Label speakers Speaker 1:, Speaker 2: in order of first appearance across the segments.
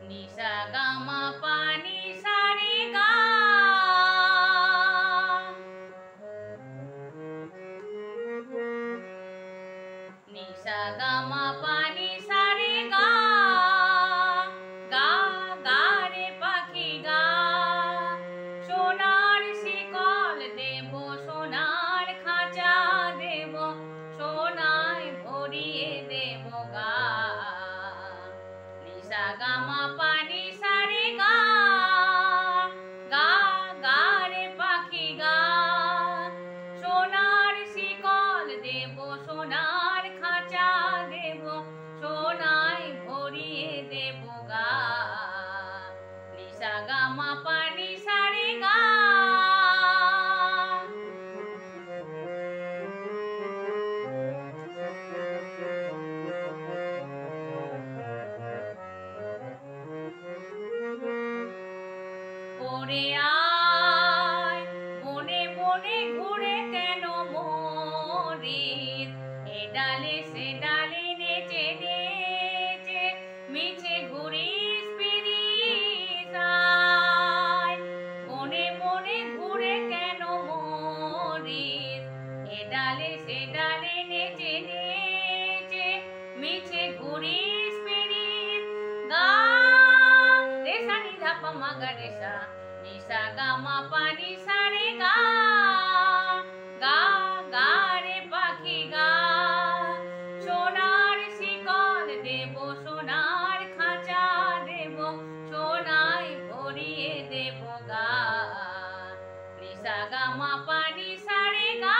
Speaker 1: নিসা gamma পানি সারে গা নিসা গামা পানি সারে গা গা গা রে পাখি গা সোনার শিকল দেব সোনার খাঁচা দেব সোনায় ভরিয়ে দেব গা নিসা গামা পানি সারে গা গা গা রে পাখি গা সোনার শিকল দেব সোনার খাঁচা দেব সোনায় ভরিয়ে দেব গা নিসা গামা পানি সারে গা ওরে আয় বনে বনে ঘুরে কেন মরিস এ ডালে সে ডালে নেচে নেচে মিছে ঘুরিস ফিরিস আয় বনে বনে ঘুরে কেন মরিস এ ডালে সে ডালে নেচে নেচে মিছে ঘুরিস ফিরিস গা রেসা নিধা পামা গা রেসা নিসা গামা পানি সারে গা গা গা রে পাখি গা সোনার শিকল দেব সোনার খাঁচা দেব সোনায় ভরিয়ে দেব গা নিসা গামা পানি সারে গা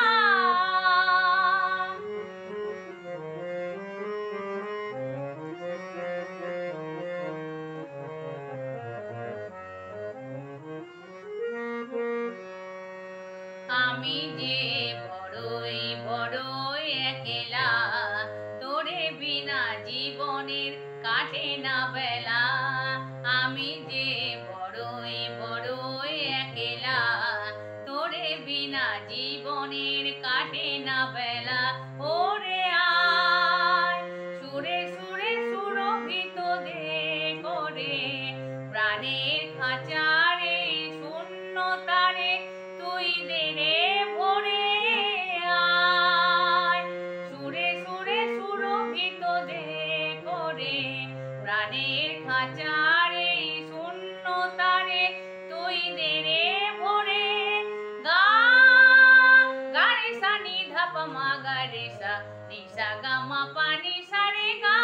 Speaker 1: আমি যে বড়ই বড়ই একলা তোরে বিনা জীবনের কাটে না বেলা আমি যে বড়ই বড়ই একলা তোরে বিনা জীবনের কাটে না বেলা ওরে আয় সুরে সুরে সুরভিত দে করে প্রাণের খাঁচারে শূন্যতারে তুই দে রে ভরে আয় সুরে সুরে সুরভিত দে করে প্রাণের খাঁচারে শূন্যতারে তুই দে রে ভরে গা গা রে সা নি ধা পা মা গা রে সা নি সা গা মা পা নি সা রে গা